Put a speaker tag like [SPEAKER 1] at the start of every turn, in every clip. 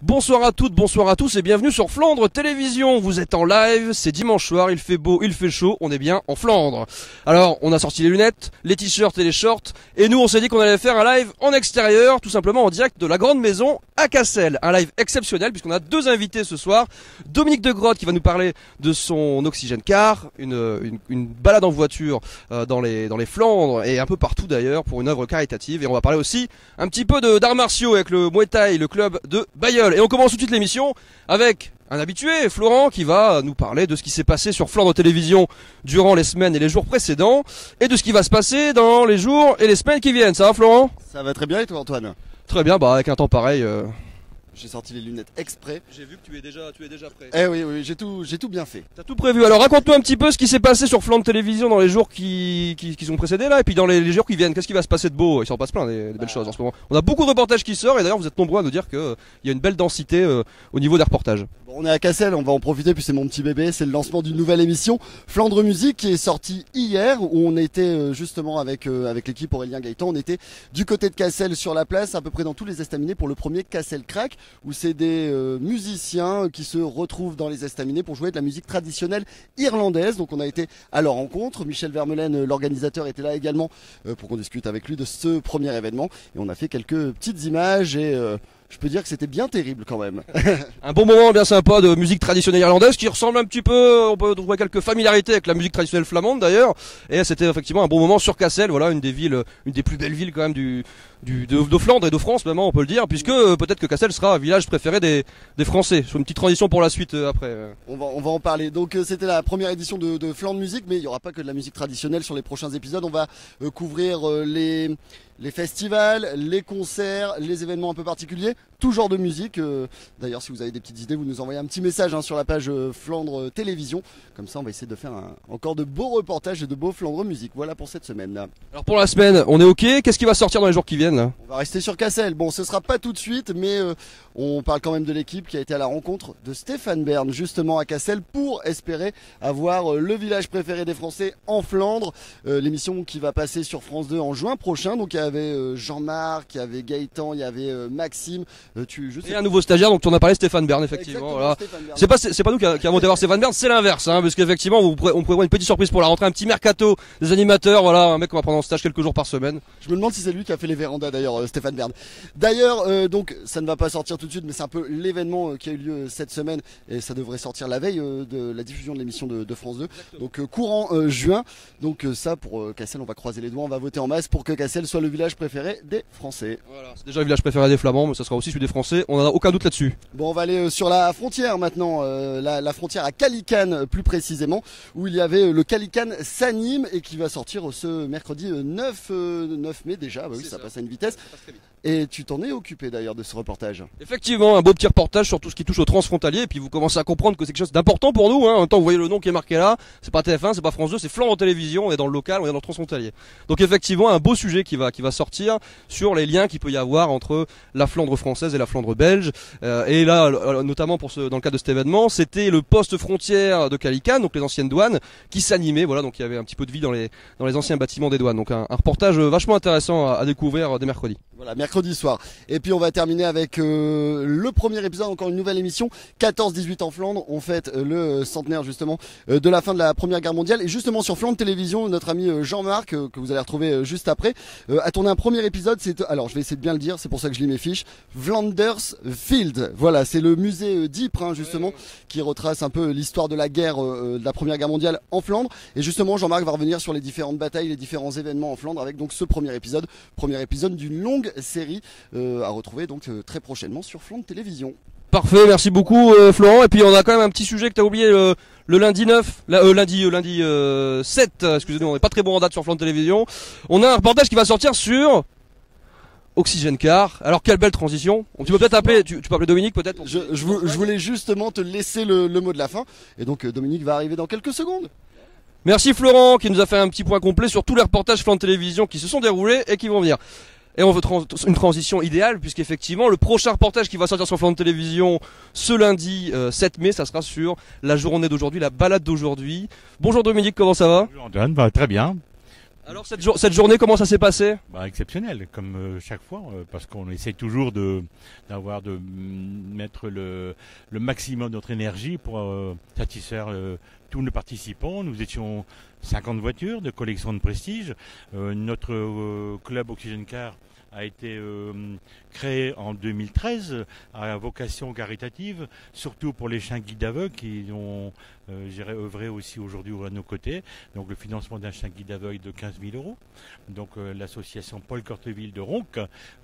[SPEAKER 1] Bonsoir à toutes, bonsoir à tous et bienvenue sur Flandre Télévision. Vous êtes en live, c'est dimanche soir, il fait beau, il fait chaud, on est bien en Flandre. Alors, on a sorti les lunettes, les t-shirts et les shorts, et nous on s'est dit qu'on allait faire un live en extérieur, tout simplement en direct de la Grande Maison à Cassel. Un live exceptionnel puisqu'on a deux invités ce soir. Dominique de Grotte qui va nous parler de son Oxygène Car, une balade en voiture dans les Flandres et un peu partout d'ailleurs pour une œuvre caritative. Et on va parler aussi un petit peu d'arts martiaux avec le Muay Thai, le club de Bailleul. Et on commence tout de suite l'émission avec un habitué, Florent, qui va nous parler de ce qui s'est passé sur Flandre Télévision durant les semaines et les jours précédents et de ce qui va se passer dans les jours et les semaines qui viennent. Ça va, Florent?
[SPEAKER 2] Ça va très bien et toi, Antoine?
[SPEAKER 1] Très bien, bah avec un temps pareil.
[SPEAKER 2] J'ai sorti les lunettes exprès.
[SPEAKER 1] J'ai vu que tu es déjà prêt.
[SPEAKER 2] Eh oui, j'ai tout bien fait.
[SPEAKER 1] T'as tout prévu. Alors raconte-nous un petit peu ce qui s'est passé sur Flandre Télévision dans les jours qui sont précédés là, et puis dans les jours qui viennent. Qu'est-ce qui va se passer de beau? Il s'en passe plein des belles choses en ce moment. On a beaucoup de reportages qui sortent, et d'ailleurs vous êtes nombreux à nous dire qu'il y a une belle densité au niveau des reportages.
[SPEAKER 2] Bon, on est à Cassel, on va en profiter puis c'est mon petit bébé. C'est le lancement d'une nouvelle émission, Flandre Musique, qui est sortie hier, où on était justement avec l'équipe Aurélien Gaëtan. On était du côté de Cassel sur la place, à peu près dans tous les estaminets pour le premier Cassel Crack, où c'est des musiciens qui se retrouvent dans les estaminets pour jouer de la musique traditionnelle irlandaise. Donc on a été à leur rencontre. Michel Vermeulen, l'organisateur, était là également pour qu'on discute avec lui de ce premier événement. Et on a fait quelques petites images et je peux dire que c'était bien terrible quand même.
[SPEAKER 1] Un bon moment bien sympa de musique traditionnelle irlandaise qui ressemble un petit peu, on peut trouver quelques familiarités avec la musique traditionnelle flamande d'ailleurs. Et c'était effectivement un bon moment sur Cassel, voilà, une des plus belles villes quand même de Flandre et de France même, on peut le dire, puisque peut-être que Cassel sera un village préféré des Français. Sur une petite transition pour la suite après.
[SPEAKER 2] On va en parler. Donc c'était la première édition de Flandre Musique, mais il n'y aura pas que de la musique traditionnelle sur les prochains épisodes. On va couvrir les festivals, les concerts, les événements un peu particuliers, tout genre de musique. D'ailleurs, si vous avez des petites idées, vous nous envoyez un petit message sur la page Flandre Télévision. Comme ça, on va essayer de faire encore de beaux reportages et de beaux Flandre Musique. Voilà pour cette semaine là.
[SPEAKER 1] Alors pour la semaine, on est ok. Qu'est-ce qui va sortir dans les jours qui viennent là?
[SPEAKER 2] On va rester sur Cassel. Bon, ce sera pas tout de suite, mais on parle quand même de l'équipe qui a été à la rencontre de Stéphane Bern, justement à Cassel, pour espérer avoir le village préféré des Français en Flandre. L'émission qui va passer sur France 2 en juin prochain. Donc il y avait Jean-Marc, il y avait Gaëtan, il y avait Maxime.
[SPEAKER 1] Et un nouveau stagiaire, donc tu en as parlé, Stéphane Bern, effectivement. Voilà. C'est pas nous qui avons été voir Stéphane Bern, c'est l'inverse, parce qu'effectivement on prévoit une petite surprise pour la rentrée, un petit mercato des animateurs, voilà, un mec qu'on va prendre en stage quelques jours par semaine.
[SPEAKER 2] Je me demande si c'est lui qui a fait les vérandas d'ailleurs, Stéphane Bern. D'ailleurs, donc ça ne va pas sortir tout de suite, mais c'est un peu l'événement qui a eu lieu cette semaine et ça devrait sortir la veille de la diffusion de l'émission de France 2. Exactement. Donc courant juin. Donc ça pour Cassel, on va croiser les doigts, on va voter en masse pour que Cassel soit le village préféré des Français.
[SPEAKER 1] Voilà, c'est déjà le village préféré des Flamands, mais ça sera aussi celui des Français, on n'en a aucun doute là-dessus.
[SPEAKER 2] Bon, on va aller sur la frontière maintenant, la frontière à Calican plus précisément, où il y avait le Calican s'anime et qui va sortir ce mercredi 9 mai déjà, bah oui, ça passe à une vitesse. Et tu t'en es occupé d'ailleurs de ce reportage.
[SPEAKER 1] Effectivement, un beau petit reportage sur tout ce qui touche au transfrontalier, et puis vous commencez à comprendre que c'est quelque chose d'important pour nous, En même temps, vous voyez le nom qui est marqué là, c'est pas TF1, c'est pas France 2, c'est Flandre Télévision, on est dans le local, on est dans le transfrontalier. Donc effectivement, un beau sujet qui va sortir sur les liens qu'il peut y avoir entre la Flandre française et la Flandre belge. Et là, notamment dans le cadre de cet événement, c'était le poste frontière de Calican, donc les anciennes douanes, qui s'animaient, voilà, donc il y avait un petit peu de vie dans les anciens bâtiments des douanes. Donc un reportage vachement intéressant à découvrir dès mercredi.
[SPEAKER 2] Voilà, mercredi soir. Et puis on va terminer avec le premier épisode, encore une nouvelle émission, 14-18 en Flandre. On fête le centenaire justement de la fin de la Première Guerre mondiale. Et justement sur Flandre Télévision, notre ami Jean-Marc, que vous allez retrouver juste après, a tourné un premier épisode. Alors je vais essayer de bien le dire, c'est pour ça que je lis mes fiches. Vlanders Field. Voilà, c'est le musée d'Ypres justement, qui retrace un peu l'histoire de la guerre, de la Première Guerre mondiale en Flandre. Et justement Jean-Marc va revenir sur les différentes batailles, les différents événements en Flandre avec donc ce premier épisode d'une longue série à retrouver donc très prochainement sur Flandre Télévision.
[SPEAKER 1] Parfait, merci beaucoup Florent. Et puis on a quand même un petit sujet que tu as oublié le lundi 9, lundi 7, excusez-nous, on n'est pas très bon en date sur Flandre Télévision. On a un reportage qui va sortir sur Oxygène Car. Alors quelle belle transition. Tu peux peut-être appeler, tu peux appeler Dominique peut-être.
[SPEAKER 2] Je voulais justement te laisser le mot de la fin. Et donc Dominique va arriver dans quelques secondes.
[SPEAKER 1] Merci Florent qui nous a fait un petit point complet sur tous les reportages Flandre Télévision qui se sont déroulés et qui vont venir. Et on veut une transition idéale puisqu'effectivement le prochain reportage qui va sortir sur Flandre Télévision ce lundi 7 mai, ça sera sur la journée d'aujourd'hui, la balade d'aujourd'hui. Bonjour Dominique, comment ça va?
[SPEAKER 3] Bonjour Antoine, très bien.
[SPEAKER 1] Alors cette journée, comment ça s'est passé?
[SPEAKER 3] Exceptionnel, comme chaque fois, parce qu'on essaie toujours de mettre le maximum de notre énergie pour satisfaire tous nos participants. Nous étions 50 voitures de collection de prestige. Notre club Oxygène Car a été créé en 2013 à vocation caritative, surtout pour les chiens guides aveugles qui ont œuvré aussi aujourd'hui à nos côtés. Donc le financement d'un chien guide aveugle de 15 000 euros. Donc l'association Paul Corteville de Ronc,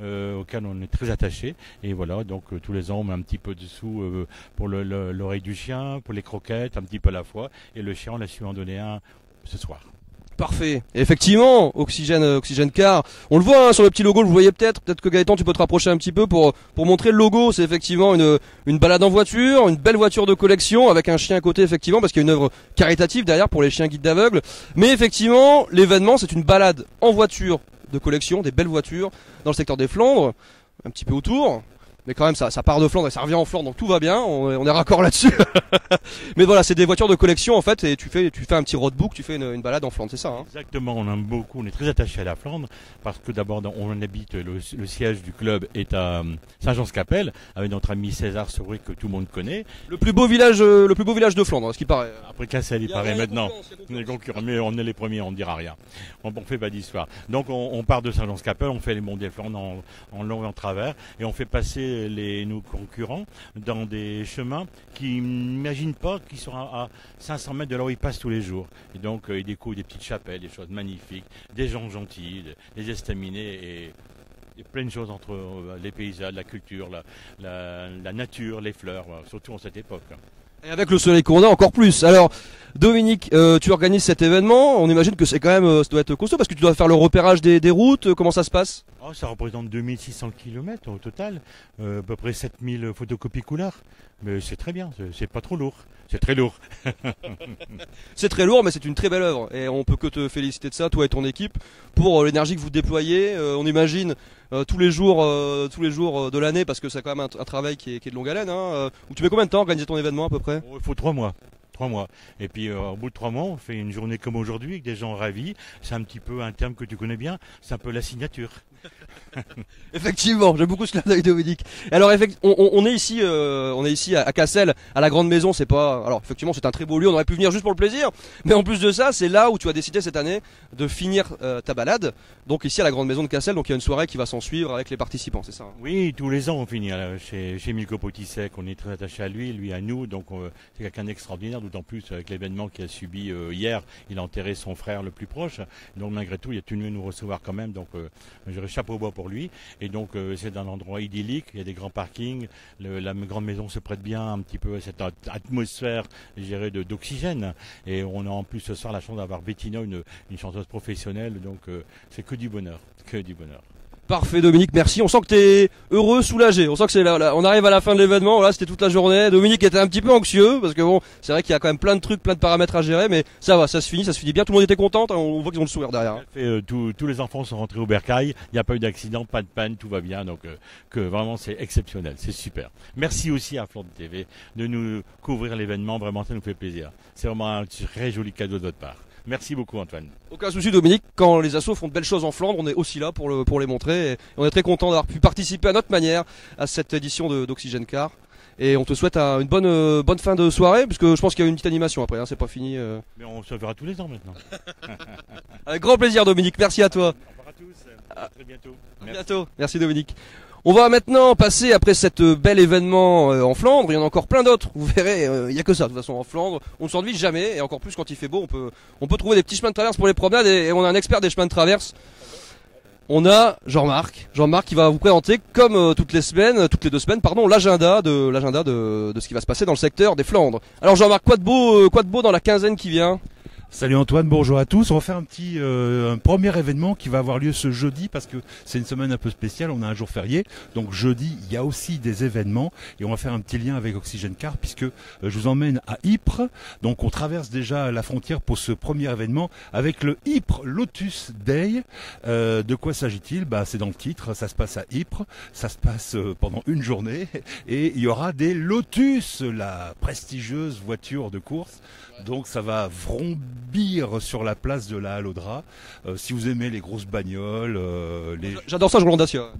[SPEAKER 3] auquel on est très attaché. Et voilà, donc tous les ans on met un petit peu de sous pour l'oreille du chien, pour les croquettes, un petit peu à la fois. Et le chien, on a su en donner un ce soir.
[SPEAKER 1] Parfait. Et effectivement, Oxygène Car, on le voit sur le petit logo, vous le voyez peut-être que Gaëtan tu peux te rapprocher un petit peu pour montrer le logo. C'est effectivement une balade en voiture, une belle voiture de collection avec un chien à côté effectivement parce qu'il y a une œuvre caritative derrière pour les chiens guides d'aveugles. Mais effectivement, l'événement c'est une balade en voiture de collection, des belles voitures dans le secteur des Flandres, un petit peu autour. Mais quand même, ça part de Flandre et ça revient en Flandre, donc tout va bien. On est raccord là-dessus. Mais voilà, c'est des voitures de collection en fait, et tu fais un petit roadbook, tu fais une balade en Flandre, c'est ça. Hein.
[SPEAKER 3] Exactement, on aime beaucoup, on est très attaché à la Flandre parce que d'abord on habite, le siège du club est à Saint-Jean-Scapelle avec notre ami César Saury que tout le monde connaît.
[SPEAKER 1] Le plus beau village de Flandre, ce qui paraît.
[SPEAKER 3] Après Cassel, il paraît maintenant. Les concurrents, mais on est les premiers, on ne dira rien. On fait pas d'histoire. Donc on part de Saint-Jean-Scapelle, on fait les monts des Flandres en long et en travers, et on fait passer nos concurrents dans des chemins qui n'imaginent pas qu'ils sont à 500 mètres de là où ils passent tous les jours. Et donc ils découvrent des petites chapelles, des choses magnifiques, des gens gentils, des estaminets et plein de choses entre les paysages, la culture, la nature, les fleurs, surtout en cette époque.
[SPEAKER 1] Et avec le soleil qu'on a encore plus. Alors Dominique, tu organises cet événement, on imagine que c'est quand même, ça doit être costaud parce que tu dois faire le repérage des routes, comment ça se passe?
[SPEAKER 3] Ça représente 2600 km au total, à peu près 7000 photocopies couleurs, mais c'est très bien, c'est pas trop lourd, c'est très lourd.
[SPEAKER 1] C'est très lourd mais c'est une très belle œuvre et on peut que te féliciter de ça, toi et ton équipe, pour l'énergie que vous déployez, on imagine tous les jours de l'année parce que c'est quand même un travail qui est de longue haleine. Hein, où tu mets combien de temps à organiser ton événement à peu près?
[SPEAKER 3] Il faut 3 mois. 3 mois. Et puis au bout de 3 mois, on fait une journée comme aujourd'hui avec des gens ravis. C'est un petit peu un terme que tu connais bien, c'est un peu la signature.
[SPEAKER 1] Effectivement, j'aime beaucoup ce clin d'œil Dominique. Alors on est ici à Cassel, à la Grande Maison, c'est pas. Alors effectivement c'est un très beau lieu, on aurait pu venir juste pour le plaisir, mais en plus de ça, c'est là où tu as décidé cette année de finir ta balade. Donc ici à la Grande Maison de Cassel, donc il y a une soirée qui va s'en suivre avec les participants, c'est ça?
[SPEAKER 3] Oui, tous les ans on finit chez Milko Potisek, on est très attaché à lui à nous, donc c'est quelqu'un d'extraordinaire, d'autant plus avec l'événement qu'il a subi hier, il a enterré son frère le plus proche, donc malgré tout il a tenu à nous recevoir quand même, donc j'aurais chapeau bas pour lui, et donc c'est un endroit idyllique, il y a des grands parkings, la grande maison se prête bien un petit peu à cette atmosphère, je dirais, d'oxygène, et on a en plus ce soir la chance d'avoir Bettina, une chanteuse professionnelle, donc c'est que du bonheur, que du bonheur.
[SPEAKER 1] Parfait Dominique, merci. On sent que t'es heureux, soulagé. On sent que c'est là, on arrive à la fin de l'événement. Là, c'était toute la journée. Dominique était un petit peu anxieux parce que bon, c'est vrai qu'il y a quand même plein de trucs, plein de paramètres à gérer, mais ça va, ça se finit bien. Tout le monde était content. On voit qu'ils ont le sourire derrière.
[SPEAKER 3] Tous les enfants sont rentrés au bercail. Il n'y a pas eu d'accident, pas de panne, tout va bien. Donc, que vraiment, c'est exceptionnel, c'est super. Merci aussi à Flandre TV de nous couvrir l'événement. Vraiment, ça nous fait plaisir. C'est vraiment un très joli cadeau de votre part. Merci beaucoup Antoine.
[SPEAKER 1] Aucun souci Dominique, quand les assos font de belles choses en Flandre, on est aussi là pour les montrer et on est très content d'avoir pu participer à notre manière à cette édition d'Oxygène Car. Et on te souhaite une bonne fin de soirée, puisque je pense qu'il y a une petite animation après, hein, c'est pas fini.
[SPEAKER 3] Mais on se verra tous les ans maintenant.
[SPEAKER 1] Avec grand plaisir Dominique, merci à toi.
[SPEAKER 3] Au revoir à tous, à très bientôt.
[SPEAKER 1] À bientôt, merci Dominique. On va maintenant passer après cet bel événement en Flandre, il y en a encore plein d'autres, vous verrez, il y a que ça de toute façon en Flandre, on ne s'ennuie jamais et encore plus quand il fait beau, on peut trouver des petits chemins de traverse pour les promenades et on a un expert des chemins de traverse. On a Jean-Marc qui va vous présenter comme toutes les 2 semaines pardon, l'agenda de ce qui va se passer dans le secteur des Flandres. Alors Jean-Marc, quoi de beau dans la quinzaine qui vient?
[SPEAKER 4] Salut Antoine, bonjour à tous. On va faire un premier événement qui va avoir lieu ce jeudi parce que c'est une semaine un peu spéciale, on a un jour férié. Donc jeudi, il y a aussi des événements et on va faire un petit lien avec Oxygène Car puisque je vous emmène à Ypres. Donc on traverse déjà la frontière pour ce premier événement avec le Ypres Lotus Day. De quoi s'agit-il? C'est dans le titre, ça se passe à Ypres, ça se passe pendant une journée et il y aura des Lotus, la prestigieuse voiture de course. Donc ça va vromber bière sur la place de la Halle aux Draps. Si vous aimez les grosses bagnoles,
[SPEAKER 1] J'adore ça, je Roland Dacia.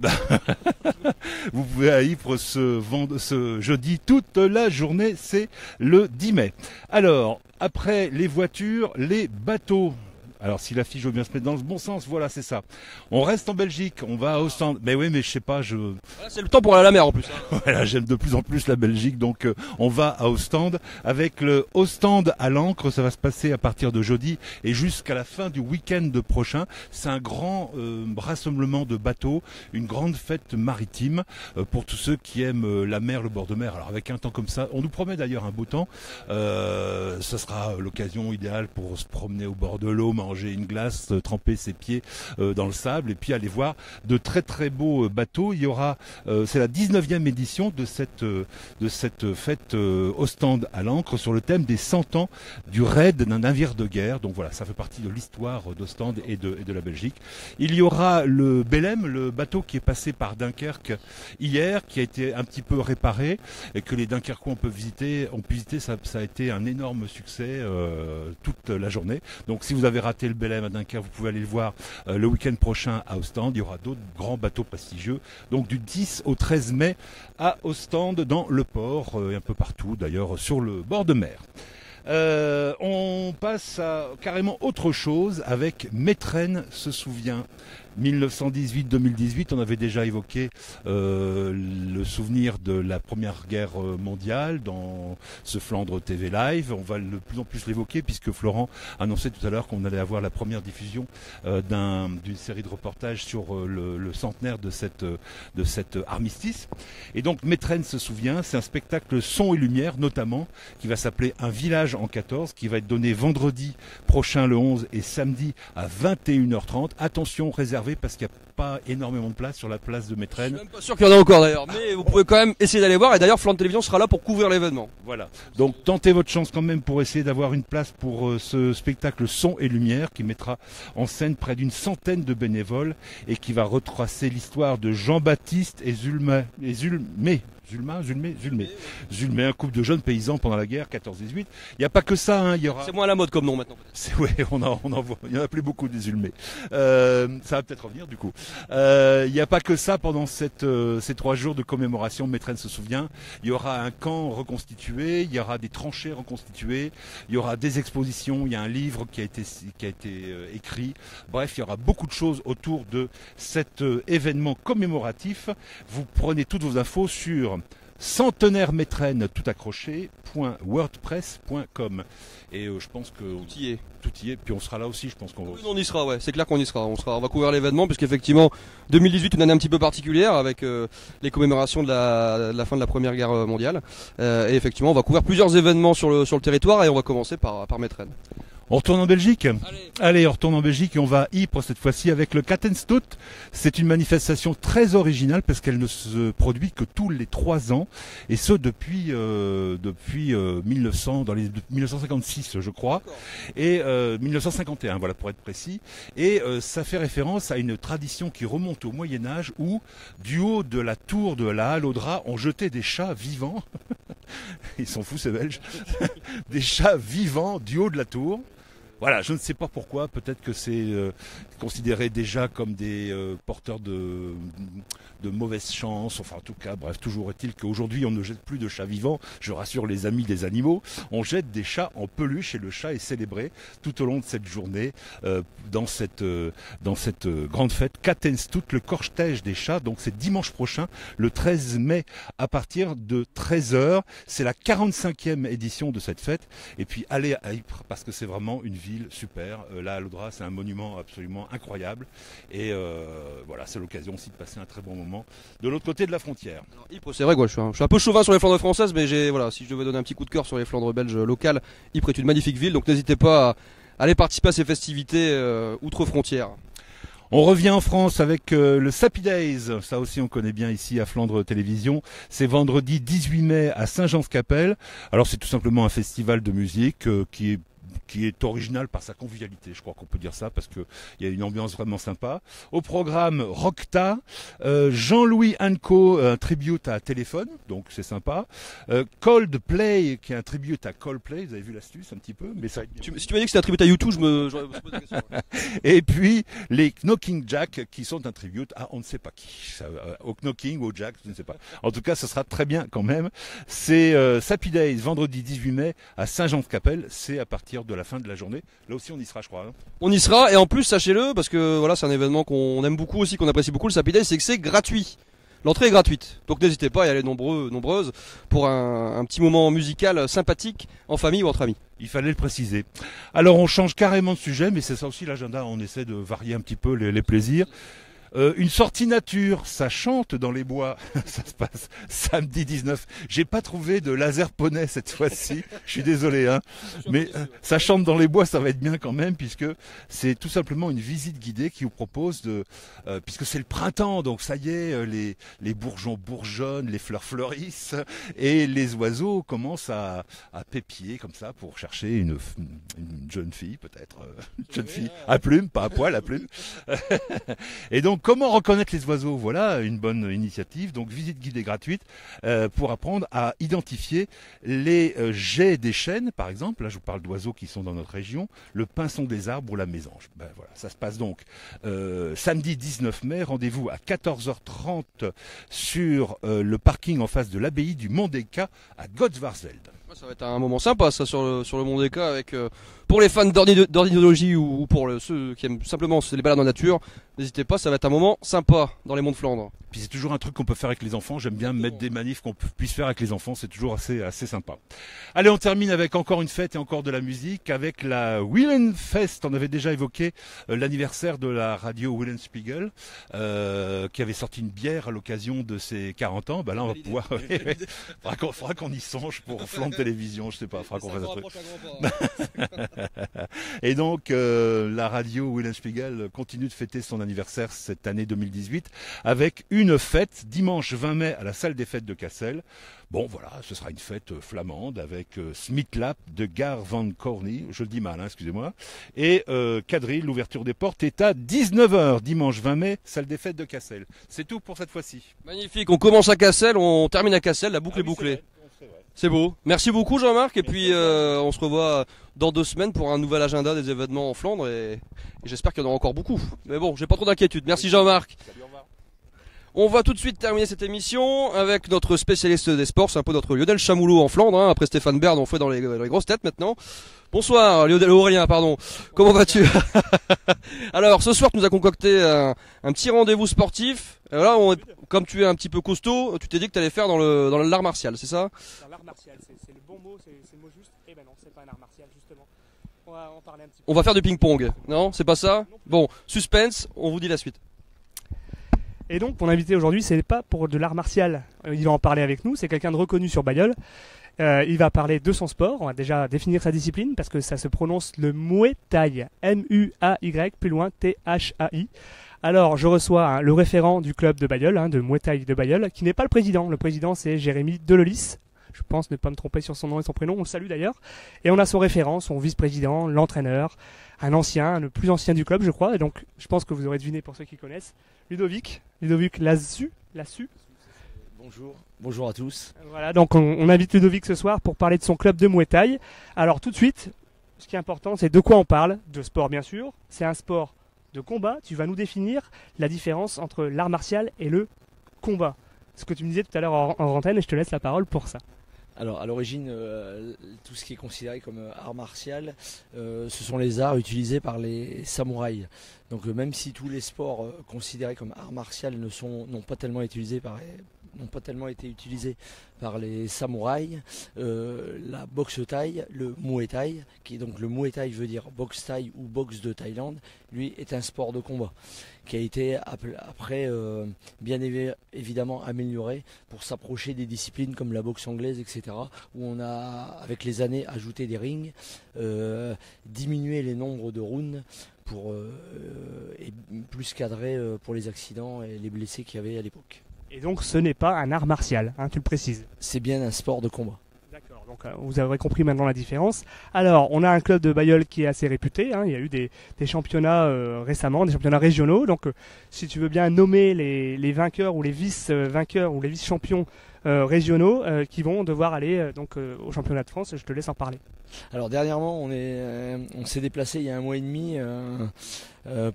[SPEAKER 4] vous pouvez à Ypres ce jeudi toute la journée, c'est le 10 mai. Alors, après les voitures, les bateaux. Alors si l'affiche veut bien se mettre dans le bon sens, voilà, c'est ça. On reste en Belgique, on va au stand. Mais oui, mais je sais pas,
[SPEAKER 1] Voilà, c'est le temps pour aller à la mer en plus. Hein.
[SPEAKER 4] Voilà, j'aime de plus en plus la Belgique, donc on va à Ostende avec le Ostende à l'Ancre. Ça va se passer à partir de jeudi et jusqu'à la fin du week-end prochain. C'est un grand rassemblement de bateaux, une grande fête maritime pour tous ceux qui aiment la mer, le bord de mer. Alors avec un temps comme ça, on nous promet d'ailleurs un beau temps. Ça sera l'occasion idéale pour se promener au bord de l'eau, manger une glace, tremper ses pieds dans le sable et puis aller voir de très très beaux bateaux. Il y aura, c'est la 19e édition de cette fête Ostende à l'Ancre sur le thème des 100 ans du raid d'un navire de guerre. Donc voilà, ça fait partie de l'histoire d'Ostende et de la Belgique. Il y aura le Belém, le bateau qui est passé par Dunkerque hier, qui a été un petit peu réparé et que les Dunkerquois ont pu visiter. Ça a été un énorme succès toute la journée. Donc si vous avez raté le Belém à Dunkerque, vous pouvez aller le voir le week-end prochain à Ostende. Il y aura d'autres grands bateaux prestigieux. Donc du 10 au 13 mai à Ostende dans le port et un peu partout d'ailleurs sur le bord de mer. On passe à carrément autre chose avec Métrenne se souvient. 1918-2018, on avait déjà évoqué le souvenir de la Première Guerre mondiale dans ce Flandre TV Live. On va de plus en plus l'évoquer puisque Florent annonçait tout à l'heure qu'on allait avoir la première diffusion d'une série de reportages sur le centenaire de cette armistice. Et donc Métrenne se souvient, c'est un spectacle son et lumière notamment qui va s'appeler Un village en 14, qui va être donné vendredi prochain le 11 et samedi à 21h30. Attention, réservé parce qu'il n'y a pas énormément de place sur la place de Métrenne.
[SPEAKER 1] Je suis même pas sûr qu'il y en a encore d'ailleurs, mais vous pouvez quand même essayer d'aller voir et d'ailleurs Flandre Télévision sera là pour couvrir l'événement.
[SPEAKER 4] Voilà, donc tentez votre chance quand même pour essayer d'avoir une place pour ce spectacle son et lumière qui mettra en scène près d'une centaine de bénévoles et qui va retracer l'histoire de Jean-Baptiste et Zulmé, un couple de jeunes paysans pendant la guerre 14-18. Il n'y a pas que ça, hein, il y aura.
[SPEAKER 1] C'est moins à la mode comme nom maintenant.
[SPEAKER 4] Ouais, on en voit. Il n'y en a plus beaucoup des Zulmés. Ça va peut-être revenir du coup. Il n'y a pas que ça pendant ces 3 jours de commémoration. Métrenne se souvient. Il y aura un camp reconstitué. Il y aura des tranchées reconstituées. Il y aura des expositions. Il y a un livre qui a été écrit. Bref, il y aura beaucoup de choses autour de cet événement commémoratif. Vous prenez toutes vos infos sur centenaire Métrenne tout accroché .wordpress.com et je pense que
[SPEAKER 1] tout y est.
[SPEAKER 4] Puis on sera là aussi, je pense qu'on va.
[SPEAKER 1] Oui, on y sera, ouais. C'est clair qu'on y sera. On va couvrir l'événement puisqu'effectivement 2018 une année un petit peu particulière avec les commémorations de la fin de la Première Guerre mondiale. Et effectivement, on va couvrir plusieurs événements sur le territoire et on va commencer par Métrenne.
[SPEAKER 4] On retourne en Belgique. Allez, on retourne en Belgique et on va à Ypres cette fois-ci avec le Kattenstoet. C'est une manifestation très originale parce qu'elle ne se produit que tous les 3 ans et ce depuis 1956 je crois et 1951 voilà pour être précis et ça fait référence à une tradition qui remonte au Moyen-Âge où du haut de la tour de la Halle aux Draps on jetait des chats vivants. Ils sont fous ces Belges. Des chats vivants du haut de la tour. Voilà, je ne sais pas pourquoi, peut-être que c'est considéré déjà comme des porteurs de mauvaise chance, enfin en tout cas, bref, toujours est-il qu'aujourd'hui on ne jette plus de chats vivants, je rassure les amis des animaux, on jette des chats en peluche et le chat est célébré tout au long de cette journée dans cette grande fête Kattenstoet, le cortège des chats, donc c'est dimanche prochain, le 13 mai à partir de 13h, c'est la 45e édition de cette fête, et puis allez à Ypres parce que c'est vraiment une ville super, la Halle aux Draps c'est un monument absolument incroyable et voilà c'est l'occasion aussi de passer un très bon moment de l'autre côté de la frontière.
[SPEAKER 1] Alors, Ypres, c'est vrai quoi, je suis un peu chauvin sur les Flandres françaises mais si je devais donner un petit coup de cœur sur les Flandres belges locales, Ypres est une magnifique ville donc n'hésitez pas à aller participer à ces festivités outre-frontières.
[SPEAKER 4] On revient en France avec le Sappy Days, ça aussi on connaît bien ici à Flandre Télévision, c'est vendredi 18 mai à Saint-Jean-Capelle. Alors c'est tout simplement un festival de musique qui est qui est original par sa convivialité, je crois qu'on peut dire ça, parce qu'il y a une ambiance vraiment sympa. Au programme, Rockta, Jean-Louis Anco, un tribute à Téléphone, donc c'est sympa. Coldplay, qui est un tribute à Coldplay, vous avez vu l'astuce un petit peu, mais ça va être bien.
[SPEAKER 1] Si tu m'as dit que c'était un tribut à YouTube, j'aurais posé la question.
[SPEAKER 4] Et puis les Knocking Jack, qui sont un tribute à on ne sait pas qui, au Knocking ou au Jack, je ne sais pas. En tout cas, ce sera très bien quand même. C'est Sappy Days, vendredi 18 mai à Saint-Jean-de-Capelle. C'est à partir de la fin de la journée. Là aussi, on y sera, je crois. Hein.
[SPEAKER 1] On y sera, et en plus, sachez-le, parce que voilà, c'est un événement qu'on aime beaucoup aussi, qu'on apprécie beaucoup, le Sappy Day, c'est que c'est gratuit. L'entrée est gratuite, donc n'hésitez pas à y aller nombreuses pour un petit moment musical sympathique en famille ou entre amis.
[SPEAKER 4] Il fallait le préciser. Alors on change carrément de sujet, mais c'est ça aussi l'agenda, on essaie de varier un petit peu les plaisirs. Une sortie nature, ça chante dans les bois, ça se passe samedi 19. J'ai pas trouvé de laser poney cette fois-ci, je suis désolé, hein. Mais ça chante dans les bois, ça va être bien quand même, puisque c'est tout simplement une visite guidée qui vous propose puisque c'est le printemps, donc ça y est, les bourgeons bourgeonnent, les fleurs fleurissent, et les oiseaux commencent à pépier comme ça pour chercher une jeune fille peut-être, une jeune fille à plume, pas à poil, à plume. Et donc comment reconnaître les oiseaux? Voilà une bonne initiative. Donc visite guidée gratuite pour apprendre à identifier les geais des chênes, par exemple. Là, je vous parle d'oiseaux qui sont dans notre région. Le pinson des arbres ou la mésange. Ben, voilà, ça se passe donc samedi 19 mai. Rendez-vous à 14h30 sur le parking en face de l'abbaye du Mont-des-Cas à Gottsvarzelde.
[SPEAKER 1] Ça va être un moment sympa, ça, sur le Mont-des-Cas, avec pour les fans d'ornithologie ou pour ceux qui aiment simplement les balades en nature. N'hésitez pas, ça va être un moment sympa dans les monts de Flandre.
[SPEAKER 4] Puis c'est toujours un truc qu'on peut faire avec les enfants. J'aime bien mettre des manifs qu'on puisse faire avec les enfants. C'est toujours assez sympa. Allez, on termine avec encore une fête et encore de la musique avec la Willenfest. On avait déjà évoqué l'anniversaire de la radio Willenspiegel qui avait sorti une bière à l'occasion de ses 40 ans. Ben là, on va pouvoir. Faudra qu'on y songe pour Flandre Télévision. Je sais pas. Faudra qu'on fasse un truc. Et donc la radio Willenspiegel continue de fêter son anniversaire cette année 2018 avec une fête dimanche 20 mai à la salle des fêtes de Cassel. Bon voilà, ce sera une fête flamande avec Smithlap de Gare van Corny, je le dis mal, hein, excusez-moi, et quadrille, l'ouverture des portes est à 19h dimanche 20 mai, salle des fêtes de Cassel. C'est tout pour cette fois-ci.
[SPEAKER 1] Magnifique, on commence à Cassel, on termine à Cassel, la boucle est bouclée. C'est beau. Merci beaucoup Jean-Marc, et puis on se revoit dans 2 semaines pour un nouvel agenda des événements en Flandre, et j'espère qu'il y en aura encore beaucoup. Mais bon, j'ai pas trop d'inquiétude. Merci Jean-Marc.
[SPEAKER 4] Salut, au revoir.
[SPEAKER 1] On va tout de suite terminer cette émission avec notre spécialiste des sports, c'est un peu notre Lionel Chamoulot en Flandre, hein. Après Stéphane Baird, on fait dans les grosses têtes maintenant. Bonsoir Lionel Aurélien, pardon. Comment vas-tu? Alors ce soir tu nous as concocté un petit rendez-vous sportif. Et là, comme tu es un petit peu costaud, tu t'es dit que tu allais faire dans l'art martial, c'est ça?
[SPEAKER 5] Dans l'art martial, c'est le bon mot, c'est le mot juste. Eh ben non, c'est pas un art martial justement. On va en parler un petit peu.
[SPEAKER 1] On va faire du ping-pong, non? C'est pas ça? Bon, suspense, on vous dit la suite.
[SPEAKER 5] Et donc, mon invité aujourd'hui, c'est pas pour de l'art martial. Il va en parler avec nous. C'est quelqu'un de reconnu sur Bailleul. Il va parler de son sport. On va déjà définir sa discipline parce que ça se prononce le Muay Thai. M-U-A-Y, plus loin, T-H-A-I. Alors, je reçois le référent du club de Bailleul, de Muay Thai de Bailleul, qui n'est pas le président. Le président, c'est Jérémy Delolis. Je pense ne pas me tromper sur son nom et son prénom. On le salue d'ailleurs. Et on a son référent, son vice-président, l'entraîneur, un ancien, le plus ancien du club, je crois. Et donc, je pense que vous aurez deviné pour ceux qui connaissent. Ludovic Lassu.
[SPEAKER 6] Bonjour à tous.
[SPEAKER 5] Voilà, donc on invite Ludovic ce soir pour parler de son club de Muay Thai. Alors tout de suite, ce qui est important, c'est de quoi on parle. De sport bien sûr. C'est un sport de combat. Tu vas nous définir la différence entre l'art martial et le combat. Ce que tu me disais tout à l'heure en antenne, et je te laisse la parole pour ça.
[SPEAKER 6] Alors à l'origine, tout ce qui est considéré comme art martial, ce sont les arts utilisés par les samouraïs. Donc même si tous les sports considérés comme art martial n'ont pas tellement été utilisés par les samouraïs, la boxe thaï, le muay thai, qui est donc le muay thai veut dire boxe thaï ou boxe de Thaïlande, lui est un sport de combat qui a été après bien évidemment amélioré pour s'approcher des disciplines comme la boxe anglaise, etc., où on a avec les années ajouté des rings, diminué les nombres de rounds et plus cadré pour les accidents et les blessés qu'il y avait à l'époque.
[SPEAKER 5] Et donc ce n'est pas un art martial, tu le précises.
[SPEAKER 6] C'est bien un sport de combat.
[SPEAKER 5] D'accord. Donc vous aurez compris maintenant la différence. Alors, on a un club de Bailleul qui est assez réputé. Il y a eu des championnats récemment, des championnats régionaux. Donc, si tu veux bien nommer les vainqueurs ou les vice-vainqueurs ou les vice-champions régionaux qui vont devoir aller au championnat de France, je te laisse en parler.
[SPEAKER 6] Alors dernièrement, on s'est déplacé il y a 1 mois et demi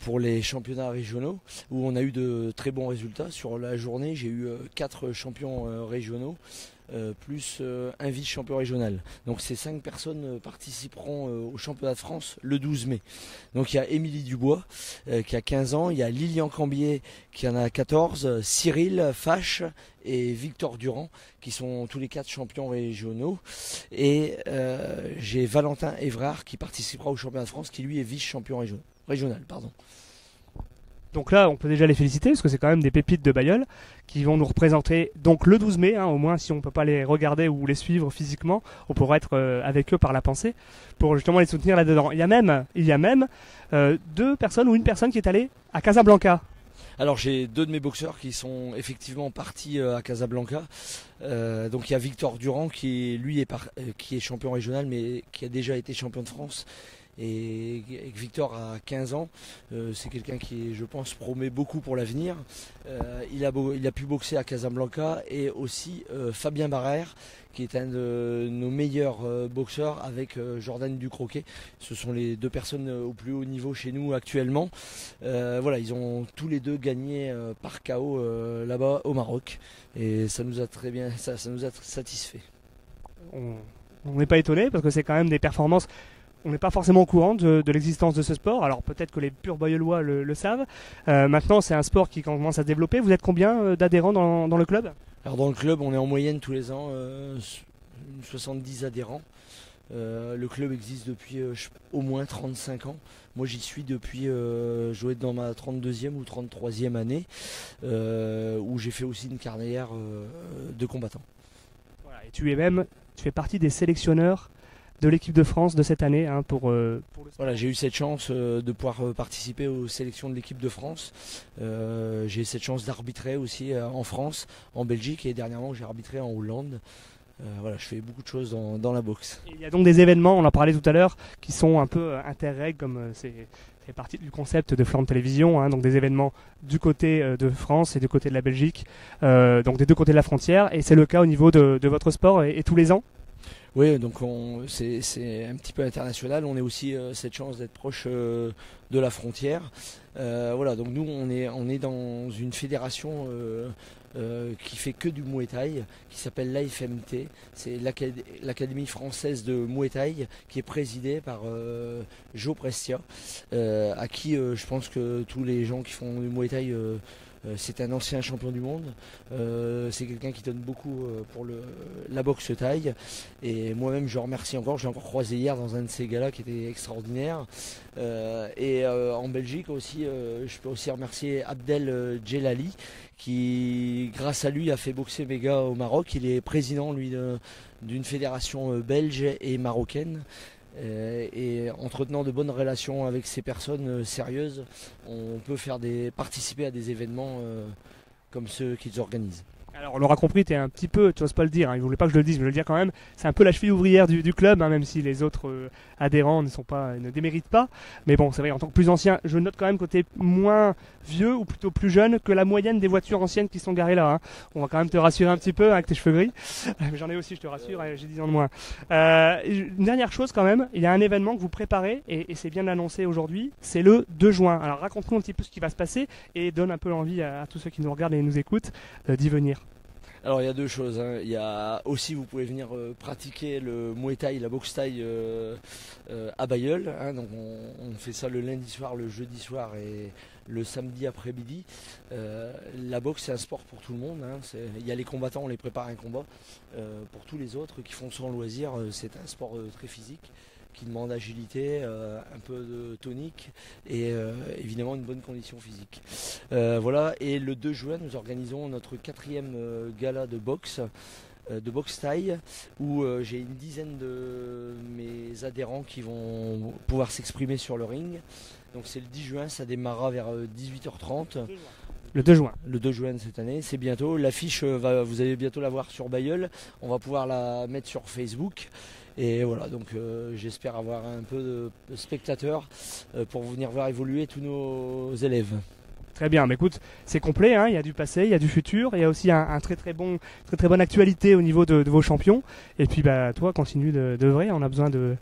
[SPEAKER 6] pour les championnats régionaux où on a eu de très bons résultats. Sur la journée, j'ai eu 4 champions régionaux. Plus un vice-champion régional. Donc ces 5 personnes participeront au championnat de France le 12 mai. Donc il y a Émilie Dubois qui a 15 ans, il y a Lilian Cambier qui en a 14, Cyril Fache et Victor Durand qui sont tous les 4 champions régionaux. Et j'ai Valentin Évrard qui participera au championnat de France qui lui est vice-champion régional.
[SPEAKER 5] Donc là, on peut déjà les féliciter parce que c'est quand même des pépites de Bailleul qui vont nous représenter donc le 12 mai. Au moins, si on ne peut pas les regarder ou les suivre physiquement, on pourra être avec eux par la pensée pour justement les soutenir là-dedans. Il y a même 2 personnes ou une personne qui est allée à Casablanca.
[SPEAKER 6] Alors j'ai 2 de mes boxeurs qui sont effectivement partis à Casablanca. Donc il y a Victor Durand qui lui qui est champion régional mais qui a déjà été champion de France. Et Victor a 15 ans, c'est quelqu'un qui, je pense, promet beaucoup pour l'avenir. Il a pu boxer à Casablanca et aussi Fabien Barrère, qui est un de nos meilleurs boxeurs avec Jordan Ducroquet. Ce sont les 2 personnes au plus haut niveau chez nous actuellement. Voilà, ils ont tous les 2 gagné par KO là-bas au Maroc et ça nous a très bien, ça nous a satisfait.
[SPEAKER 5] On n'est pas étonné parce que c'est quand même des performances. On n'est pas forcément au courant de l'existence de ce sport. Alors peut-être que les purs Bailleullois le savent. Maintenant, c'est un sport qui commence à se développer. Vous êtes combien d'adhérents dans le club ?
[SPEAKER 6] Alors dans le club, on est en moyenne tous les ans 70 adhérents. Le club existe depuis au moins 35 ans. Moi j'y suis depuis, je dois être dans ma 32e ou 33e année, où j'ai fait aussi une carrière de combattant.
[SPEAKER 5] Voilà, et tu fais partie des sélectionneurs de l'équipe de France de cette année pour le sport.
[SPEAKER 6] Voilà, j'ai eu cette chance de pouvoir participer aux sélections de l'équipe de France. J'ai eu cette chance d'arbitrer aussi en France, en Belgique et dernièrement j'ai arbitré en Hollande. Voilà, je fais beaucoup de choses dans la boxe.
[SPEAKER 5] Et il y a donc des événements, on en parlait tout à l'heure, qui sont un peu interreg, comme c'est partie du concept de Flandre Télévision, donc des événements du côté de France et du côté de la Belgique, donc des 2 côtés de la frontière, et c'est le cas au niveau de votre sport et tous les ans.
[SPEAKER 6] Oui, donc c'est un petit peu international. On a aussi cette chance d'être proche de la frontière. Voilà, donc nous on est dans une fédération qui fait que du Muay Thai, qui s'appelle l'AFMT. C'est l'Académie française de Muay Thai, qui est présidée par Joe Prestia, à qui je pense que tous les gens qui font du Muay Thai c'est un ancien champion du monde, c'est quelqu'un qui donne beaucoup pour la boxe thaï et moi-même je le remercie encore, je l'ai encore croisé hier dans un de ces galas qui était extraordinaire et en Belgique aussi, je peux aussi remercier Abdel Djelali qui grâce à lui a fait boxer mes gars au Maroc. Il est président lui d'une fédération belge et marocaine. Et entretenant de bonnes relations avec ces personnes sérieuses, on peut participer à des événements comme ceux qu'ils organisent.
[SPEAKER 5] Alors on l'aura compris, tu es un petit peu, tu n'oses pas le dire, il ne voulait pas que je le dise, mais je vais le dire quand même, c'est un peu la cheville ouvrière du club, même si les autres adhérents ne déméritent pas. Mais bon, c'est vrai, en tant que plus ancien, je note quand même que tu es moins vieux ou plutôt plus jeune que la moyenne des voitures anciennes qui sont garées là. On va quand même te rassurer un petit peu avec tes cheveux gris. J'en ai aussi, je te rassure, j'ai 10 ans de moins. Une dernière chose quand même, il y a un événement que vous préparez, et c'est bien annoncé aujourd'hui, c'est le 2 juin. Alors raconte-nous un petit peu ce qui va se passer et donne un peu l'envie à tous ceux qui nous regardent et nous écoutent d'y venir.
[SPEAKER 6] Alors il y a 2 choses, Il y a aussi, vous pouvez venir pratiquer le Muay Thai, la boxe Thaï à Bailleul. Donc on fait ça le lundi soir, le jeudi soir et le samedi après-midi. La boxe c'est un sport pour tout le monde. Il y a les combattants, on les prépare un combat. Pour tous les autres qui font ça en loisir, c'est un sport très physique qui demande agilité, un peu de tonique et évidemment une bonne condition physique. Voilà, et le 2 juin, nous organisons notre 4e gala de boxe thaï, où j'ai une dizaine de mes adhérents qui vont pouvoir s'exprimer sur le ring. Donc c'est le 10 juin, ça démarrera vers 18h30.
[SPEAKER 5] Le 2 juin.
[SPEAKER 6] Le 2 juin de cette année, c'est bientôt. L'affiche, vous allez bientôt la voir sur Bailleul. On va pouvoir la mettre sur Facebook. Et voilà, donc j'espère avoir un peu de spectateurs pour venir voir évoluer tous nos élèves.
[SPEAKER 5] Très bien, mais écoute, c'est complet, hein, il y a du passé, il y a du futur, il y a aussi un très bonne actualité au niveau de vos champions. Et puis bah toi, continue d'œuvrer, on a besoin de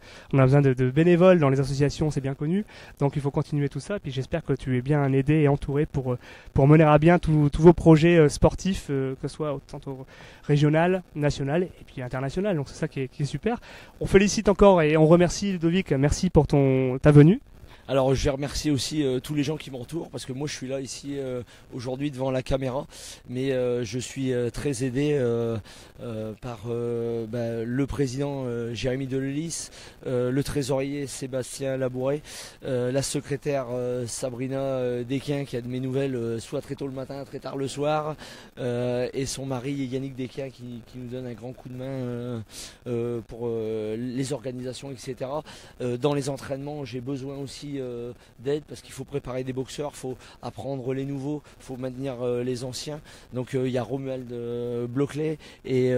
[SPEAKER 5] bénévoles dans les associations, c'est bien connu. Donc il faut continuer tout ça. Et puis j'espère que tu es bien aidé et entouré pour mener à bien tous vos projets sportifs, que ce soit autant régional, national et puis international. Donc c'est ça qui est super. On félicite encore et on remercie Ludovic, merci pour ta venue.
[SPEAKER 6] Alors je vais remercier aussi tous les gens qui m'entourent parce que moi je suis là ici aujourd'hui devant la caméra, mais je suis très aidé par le président Jérémy Delellis, le trésorier Sébastien Labouret, la secrétaire Sabrina Desquin qui a de mes nouvelles soit très tôt le matin, très tard le soir, et son mari Yannick Desquin qui nous donne un grand coup de main pour les organisations, etc. Dans les entraînements, j'ai besoin aussi d'aide parce qu'il faut préparer des boxeurs, il faut apprendre les nouveaux, il faut maintenir les anciens. Donc il y a Romuald Bloclet et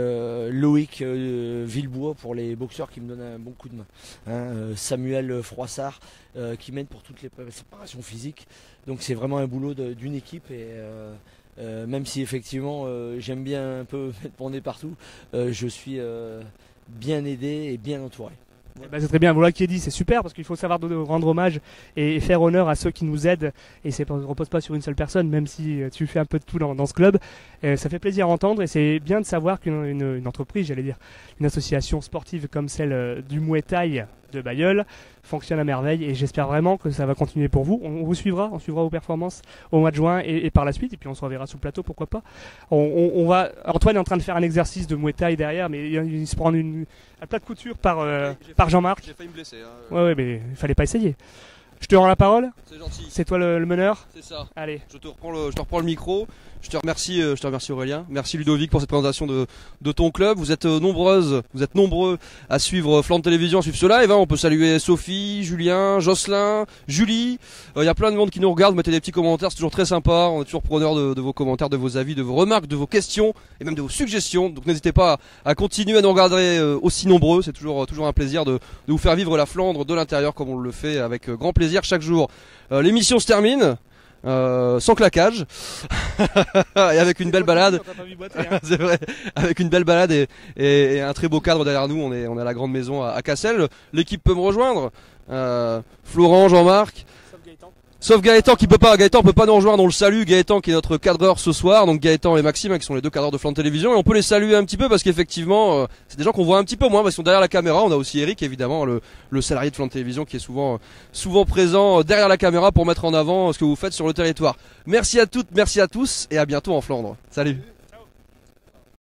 [SPEAKER 6] Loïc Villebois pour les boxeurs qui me donnent un bon coup de main. Samuel Froissart qui m'aide pour toutes les préparations physiques. Donc c'est vraiment un boulot d'une équipe et même si effectivement j'aime bien un peu mettre mon nez partout, je suis bien aidé et bien entouré.
[SPEAKER 5] Bah, c'est très bien, voilà qui est dit, c'est super parce qu'il faut savoir rendre hommage et faire honneur à ceux qui nous aident et ça ne repose pas sur une seule personne, même si tu fais un peu de tout dans ce club. Ça fait plaisir à entendre et c'est bien de savoir qu'une entreprise, j'allais dire, une association sportive comme celle du Muay Thai de Bailleul fonctionne à merveille et j'espère vraiment que ça va continuer pour vous. On vous suivra, on suivra vos performances au mois de juin et par la suite et puis on se reverra sur le plateau, pourquoi pas. Antoine est en train de faire un exercice de Muay Thai derrière, mais il se prend un plat de couture par Jean-Marc.
[SPEAKER 1] J'ai failli me blesser.
[SPEAKER 5] Ouais, mais il fallait pas essayer. Je te rends la parole.
[SPEAKER 1] C'est gentil.
[SPEAKER 5] C'est toi le meneur.
[SPEAKER 1] C'est ça.
[SPEAKER 5] Allez.
[SPEAKER 1] Je te reprends le micro. Je te remercie Aurélien. Merci Ludovic pour cette présentation de ton club. Vous êtes nombreux à suivre Flandre Télévision, à suivre ce live. On peut saluer Sophie, Julien, Jocelyn, Julie. Il y a plein de monde qui nous regarde. Vous mettez des petits commentaires, c'est toujours très sympa. On est toujours preneur de vos commentaires, de vos avis, de vos remarques, de vos questions et même de vos suggestions. Donc n'hésitez pas à continuer à nous regarder aussi nombreux. C'est toujours un plaisir de vous faire vivre la Flandre de l'intérieur comme on le fait avec grand plaisir chaque jour. L'émission se termine. Sans claquage et avec une belle balade. C'est vrai, avec une belle balade et un très beau cadre derrière nous. On est à la grande maison à Cassel. L'équipe peut me rejoindre. Florent, Jean-Marc. Sauf Gaëtan qui peut pas. Gaëtan peut pas nous rejoindre. On le salue. Gaëtan qui est notre cadreur ce soir. Donc Gaëtan et Maxime qui sont les deux cadreurs de Flandre Télévision et on peut les saluer un petit peu parce qu'effectivement c'est des gens qu'on voit un petit peu moins parce qu'ils sont derrière la caméra. On a aussi Eric évidemment le salarié de Flandre Télévision qui est souvent présent derrière la caméra pour mettre en avant ce que vous faites sur le territoire. Merci à toutes, merci à tous et à bientôt en Flandre. Salut.